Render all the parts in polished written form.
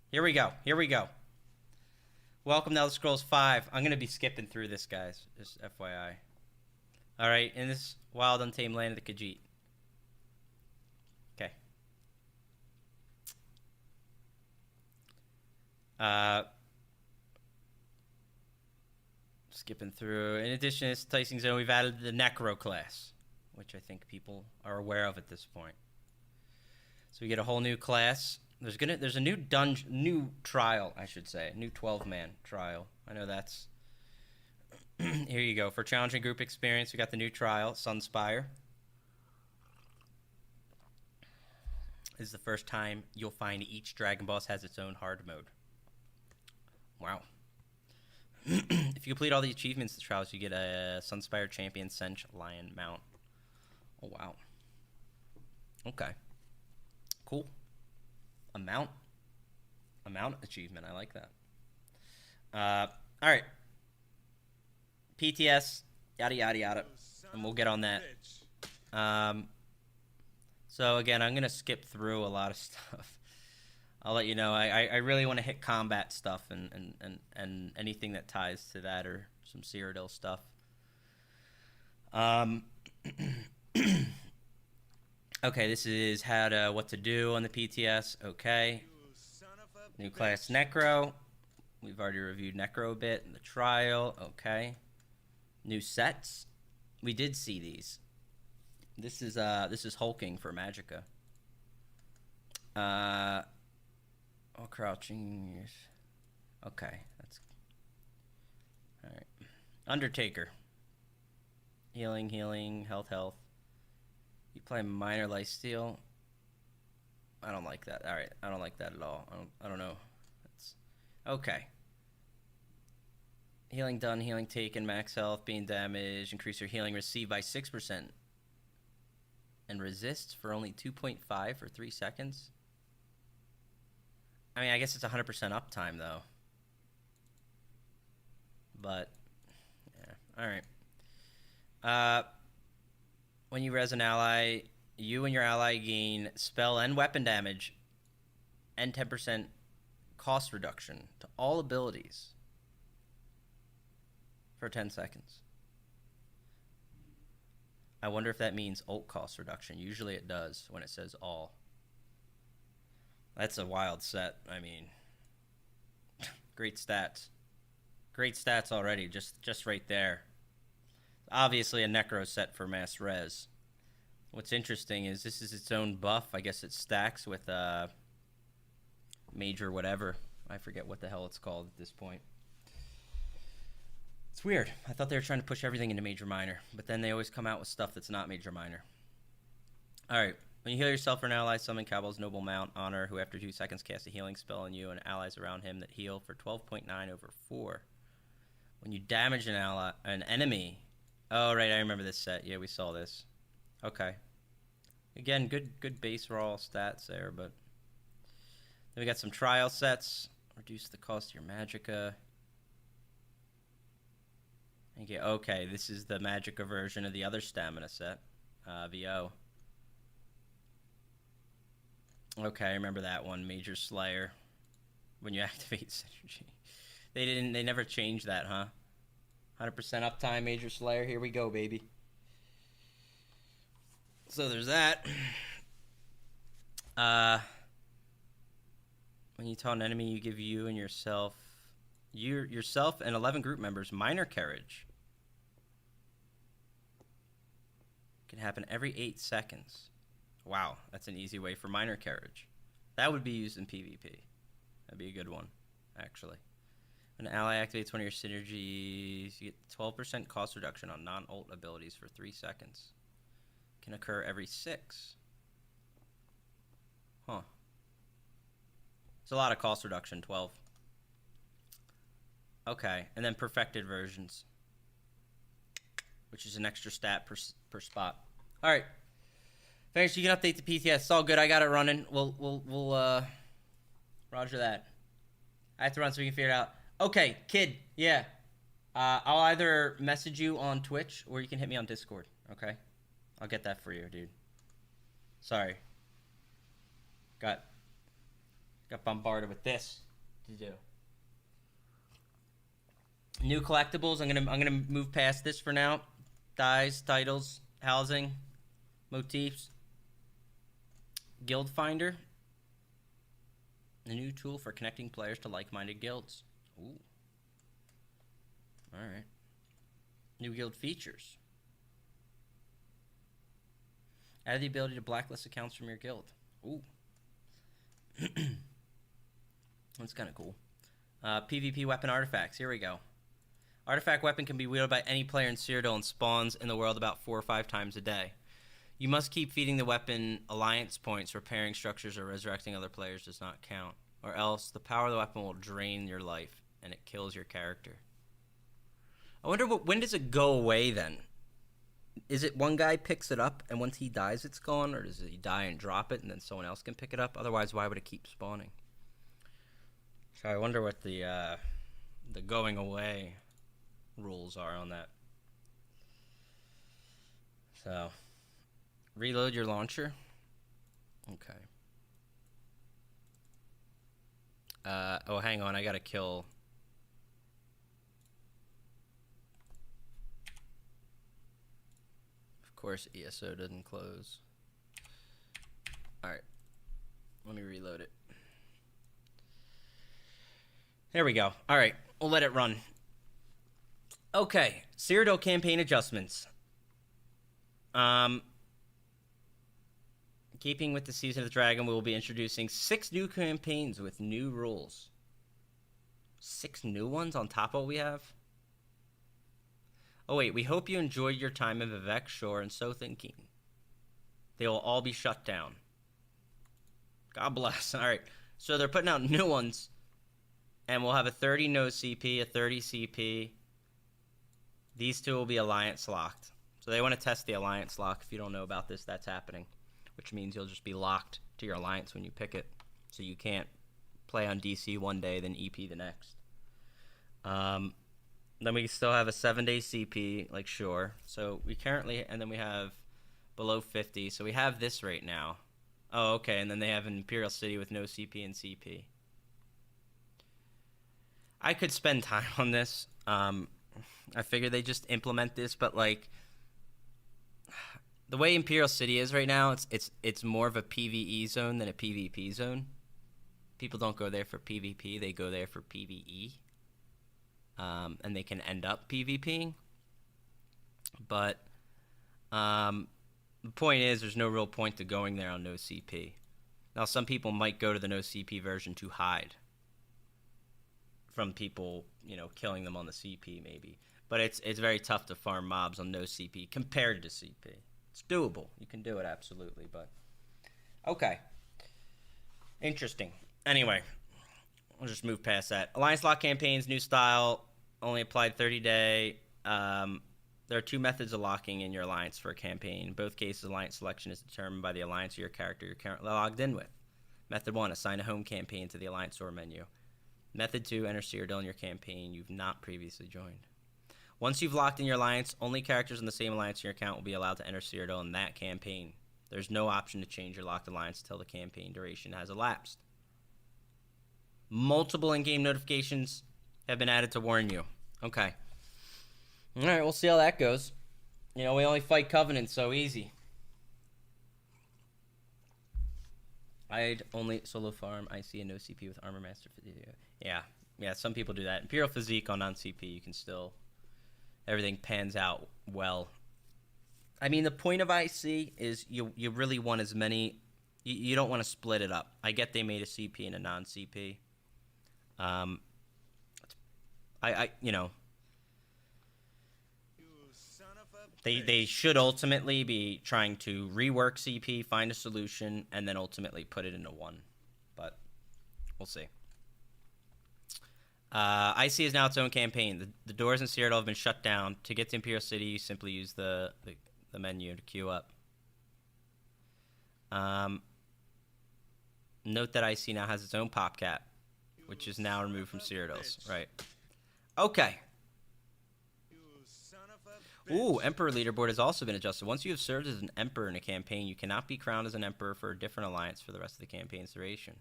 Here we go. Here we go. Welcome to Elder Scrolls 5. I'm going to be skipping through this, guys. Just FYI. Alright, in this wild, untamed land of the Khajiit. Okay. Skipping through. In addition to this enticing zone, we've added the Necro class, which I think people are aware of at this point. So we get a whole new class. There's a new trial, I should say, new 12-man trial. I know that's here you go. For challenging group experience, we got the new trial, Sunspire. This is the first time you'll find each Dragon Boss has its own hard mode. Wow. If you complete all the achievements in the trials, you get a Sunspire Champion Cinch Lion mount. Oh, wow. Okay. Cool. A mount achievement. I like that. All right. PTS, yada, yada, yada. And we'll get on that. So, again, I'm going to skip through a lot of stuff. I'll let you know. I really want to hit combat stuff and anything that ties to that or some Cyrodiil stuff. Okay, this is what to do on the PTS. Okay. New class Necro. We've already reviewed Necro a bit in the trial. Okay. New sets. We did see these. This is hulking for Magicka. Oh, crouching. Okay, that's all right. Undertaker. Healing, health. You play minor lifesteal. I don't like that. All right, I don't like that at all. I don't know. That's okay. Healing done, healing taken, max health, being damaged, increase your healing received by 6%, and resists for only 2.5 for 3 seconds. I mean, I guess it's 100% uptime though. But yeah, all right. When you res an ally, you and your ally gain spell and weapon damage and 10% cost reduction to all abilities for 10 seconds. I wonder if that means ult cost reduction. Usually it does when it says all. That's a wild set. I mean, great stats. Great stats already, just right there. Obviously a Necro set for mass res. What's interesting is this is its own buff. I guess it stacks with major whatever. I forget what the hell it's called at this point. It's weird. I thought they were trying to push everything into major minor, but then they always come out with stuff that's not major minor. Alright. When you heal yourself or an ally, summon Cabal's Noble Mount Honor, who after 2 seconds casts a healing spell on you and allies around him that heal for 12.9 over 4. When you damage an enemy. Oh, right, I remember this set. Yeah, we saw this. Okay. Again, good base raw stats there, but then we got some trial sets. Reduce the cost of your Magicka. Okay, this is the Magicka version of the other stamina set. VO. Okay, I remember that one. Major Slayer. When you activate Synergy. They never changed that, huh? 100% uptime, Major Slayer. Here we go, baby. So there's that. When you taunt an enemy, you give you and yourself and 11 group members minor carriage. Can happen every 8 seconds. Wow, that's an easy way for minor carriage. That would be used in PvP. That'd be a good one, actually. When an ally activates one of your synergies, you get 12% cost reduction on non-ult abilities for 3 seconds. Can occur every 6. Huh. It's a lot of cost reduction, 12. Okay, and then perfected versions, which is an extra stat per spot. All right. Thanks. You can update the PTS. It's all good. I got it running. We'll roger that. I have to run so we can figure it out. Okay, kid. Yeah. I'll either message you on Twitch or you can hit me on Discord. Okay. I'll get that for you, dude. Sorry. Got bombarded with this to do. New collectibles. I'm gonna move past this for now. Dies, titles, housing, motifs. Guild Finder. A new tool for connecting players to like-minded guilds. Ooh. Alright. New guild features. Add the ability to blacklist accounts from your guild. Ooh. That's kind of cool. PvP weapon artifacts. Here we go. Artifact weapon can be wielded by any player in Cyrodiil and spawns in the world about 4 or 5 times a day. You must keep feeding the weapon alliance points. Repairing structures or resurrecting other players does not count. Or else the power of the weapon will drain your life and it kills your character. I wonder when does it go away then? Is it one guy picks it up and once he dies it's gone? Or does he die and drop it and then someone else can pick it up? Otherwise, why would it keep spawning? So I wonder what the going away rules are on that. So, reload your launcher. Okay. Oh, hang on. I gotta kill. Of course, ESO doesn't close. Alright. Let me reload it. There we go. Alright. We'll let it run. Okay. Cyrodiil campaign adjustments. Keeping with the Season of the Dragon, we will be introducing 6 new campaigns with new rules. 6 new ones on top of what we have? Oh wait, we hope you enjoyed your time in Vivek Shore and So Thinking. They will all be shut down. God bless. Alright, so they're putting out new ones. And we'll have a 30 no CP, a 30 CP. These 2 will be alliance locked. So they want to test the alliance lock. If you don't know about this, that's happening. Which means you'll just be locked to your alliance when you pick it. So you can't play on DC one day, then EP the next. Then we still have a 7-day CP, like Shore. So we currently, and then we have below 50. So we have this right now. Oh, okay, and then they have an Imperial City with no CP and CP. I could spend time on this. I figured they just implement this, but like the way Imperial City is right now, it's more of a PvE zone than a PvP zone. People don't go there for PvP; they go there for PvE, and they can end up PvPing. But the point is, there's no real point to going there on no CP. Now, some people might go to the no CP version to hide from people, killing them on the CP maybe. But it's very tough to farm mobs on no CP compared to CP. It's doable. You can do it, absolutely, but... Okay. Interesting. Anyway, we'll just move past that. Alliance Lock campaigns, new style, only applied 30-day. There are 2 methods of locking in your alliance for a campaign. In both cases, alliance selection is determined by the alliance of your character you're currently logged in with. Method 1, assign a home campaign to the alliance store menu. Method 2, enter Cyrodiil in your campaign you've not previously joined. Once you've locked in your alliance, only characters in the same alliance in your account will be allowed to enter Cyrodiil in that campaign. There's no option to change your locked alliance until the campaign duration has elapsed. Multiple in-game notifications have been added to warn you. Okay. Alright, we'll see how that goes. We only fight Covenant, so easy. I'd only solo farm IC and no CP with Armor Master for the video. Yeah, some people do that. Imperial Physique on non-CP, you can still... Everything pans out well. I mean, the point of IC is you really want as many... You don't want to split it up. I get they made a CP and a non-CP. They should ultimately be trying to rework CP, find a solution, and then ultimately put it into one. But we'll see. IC is now its own campaign. The doors in Cyrodiil have been shut down. To get to Imperial City, you simply use the menu to queue up. Note that IC now has its own pop cap, which is now removed from Cyrodiil's. Right. Okay. Ooh, Emperor leaderboard has also been adjusted. Once you have served as an Emperor in a campaign, you cannot be crowned as an Emperor for a different alliance for the rest of the campaign's duration.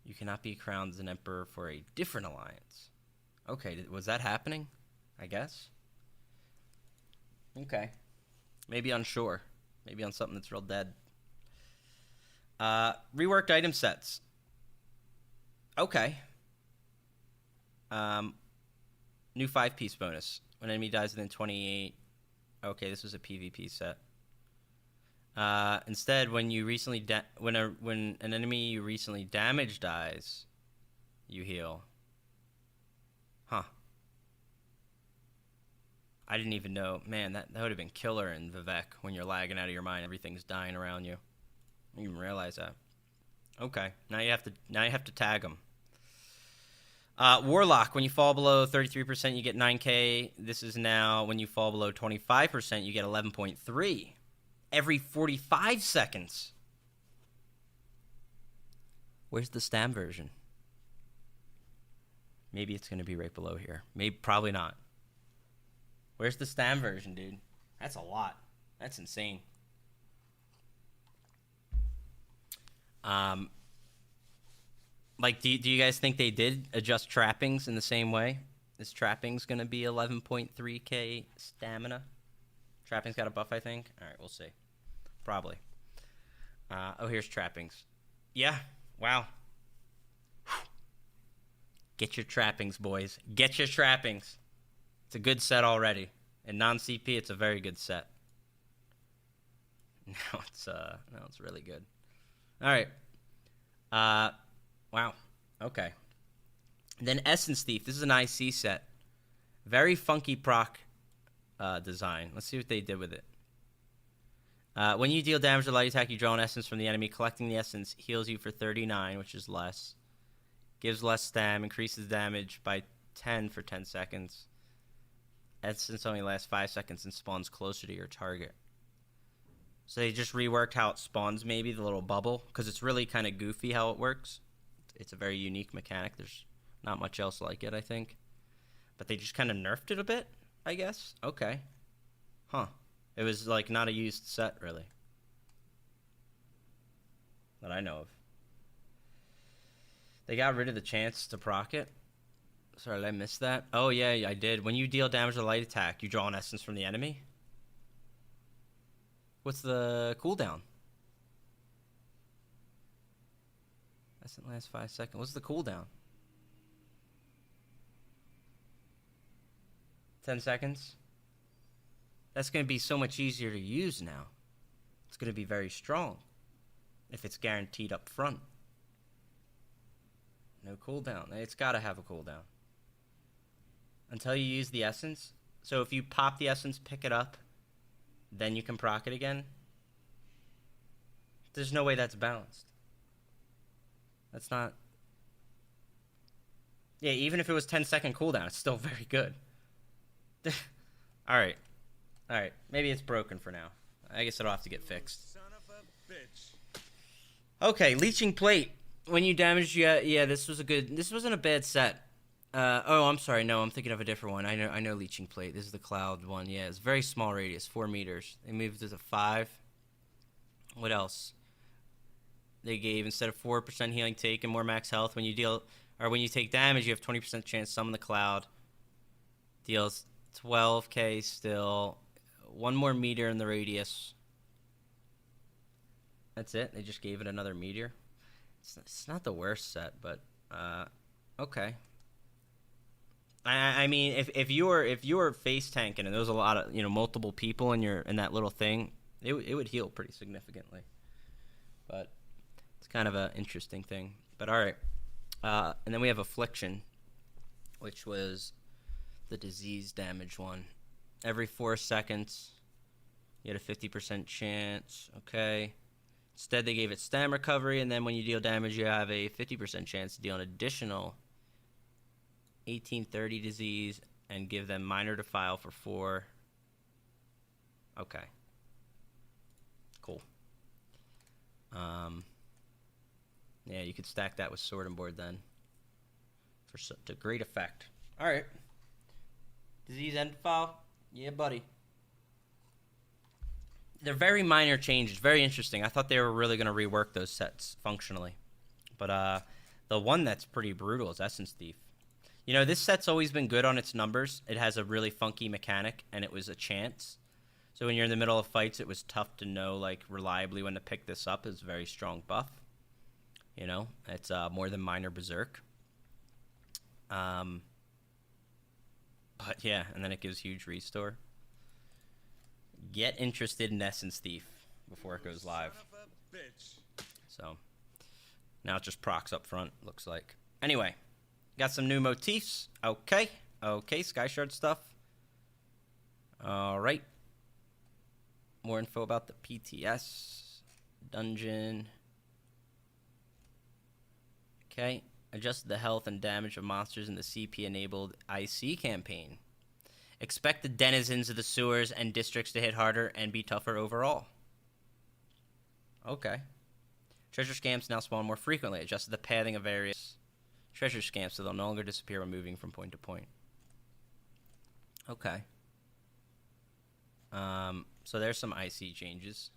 You cannot be crowned as an emperor for a different alliance. Okay, was that happening? I guess. Okay. Maybe on shore. Maybe on something that's real dead. Reworked item sets. Okay. New 5-piece bonus. When enemy dies within 28. Okay, this was a PvP set. Instead, when you recently when an enemy you recently damaged dies, you heal. Huh. I didn't even know. Man, that would have been killer in Vivek when you're lagging out of your mind. Everything's dying around you. I didn't even realize that. Okay, now you have to tag them. Warlock, when you fall below 33%, you get 9k. This is now when you fall below 25%, you get 11.3 every 45 seconds. Where's the Stam version? Maybe it's going to be right below here. Probably not. Where's the Stam version, dude? That's a lot. That's insane. Like, do you guys think they did adjust trappings in the same way? Is trappings going to be 11.3k stamina? Trappings got a buff, I think. All right, we'll see. Probably. Oh, here's trappings. Yeah. Wow. Get your trappings, boys. Get your trappings. It's a good set already. In non-CP, it's a very good set. Now it's really good. All right. Wow. Okay. Then Essence Thief. This is an IC set. Very funky proc design. Let's see what they did with it. When you deal damage to light attack, you draw an essence from the enemy. Collecting the essence heals you for 39, which is less. Gives less stam. Increases damage by 10 for 10 seconds. Essence only lasts 5 seconds and spawns closer to your target. So they just reworked how it spawns, maybe, the little bubble. Because it's really kind of goofy how it works. It's a very unique mechanic. There's not much else like it, I think. But they just kind of nerfed it a bit, I guess. Okay. Huh. It was, like, not a used set, really. That I know of. They got rid of the chance to proc it. Sorry, did I miss that? Oh, yeah, I did. When you deal damage to light attack, you draw an essence from the enemy. What's the cooldown? Essence lasts 5 seconds. What's the cooldown? 10 seconds? That's going to be so much easier to use now. It's going to be very strong. If it's guaranteed up front. No cooldown. It's got to have a cooldown. Until you use the essence. So if you pop the essence, pick it up, then you can proc it again. There's no way that's balanced. That's not... Yeah, even if it was 10-second cooldown, it's still very good. Alright. Alright. Maybe it's broken for now. I guess it'll have to get fixed. Son of a bitch. Okay, Leeching Plate. When you damage... Yeah, this was a good... This wasn't a bad set. Oh, I'm sorry. No, I'm thinking of a different one. I know Leeching Plate. This is the Cloud one. Yeah, it's very small radius, 4 meters. They moved it to 5. What else? They gave, instead of 4% healing taken, more max health. When you deal, or when you take damage, you have 20% chance to summon the Cloud. Deals 12k still. 1 more meter in the radius. That's it. They just gave it another meteor. It's not the worst set, but okay. I mean, if you were face tanking and there was a lot of multiple people in that little thing, it would heal pretty significantly. But it's kind of an interesting thing. But all right, and then we have Affliction, which was the disease damage one. Every 4 seconds, you had a 50% chance. Okay. Instead, they gave it stam recovery, and then when you deal damage, you have a 50% chance to deal an additional 1830 disease and give them minor defile for 4. Okay. Cool. Yeah, you could stack that with Sword and Board then. To great effect. Alright. Disease end defile? Yeah, buddy. They're very minor changes. Very interesting. I thought they were really going to rework those sets functionally. But The one that's pretty brutal is Essence Thief. You know, this set's always been good on its numbers. It has a really funky mechanic, and it was a chance. So when you're in the middle of fights, it was tough to know, like, reliably when to pick this up. It's a very strong buff. You know, it's more than minor Berserk. But yeah, and then it gives huge restore. Get interested in Essence Thief before it goes live. So now it just procs up front, looks like. Anyway, got some new motifs. Okay, Sky Shard stuff. All right. More info about the PTS dungeon. Okay. Adjust the health and damage of monsters in the CP-enabled IC campaign. Expect the denizens of the sewers and districts to hit harder and be tougher overall. Okay. Treasure scamps now spawn more frequently. Adjusted the pathing of various treasure scamps so they'll no longer disappear when moving from point to point. Okay. So there's some IC changes.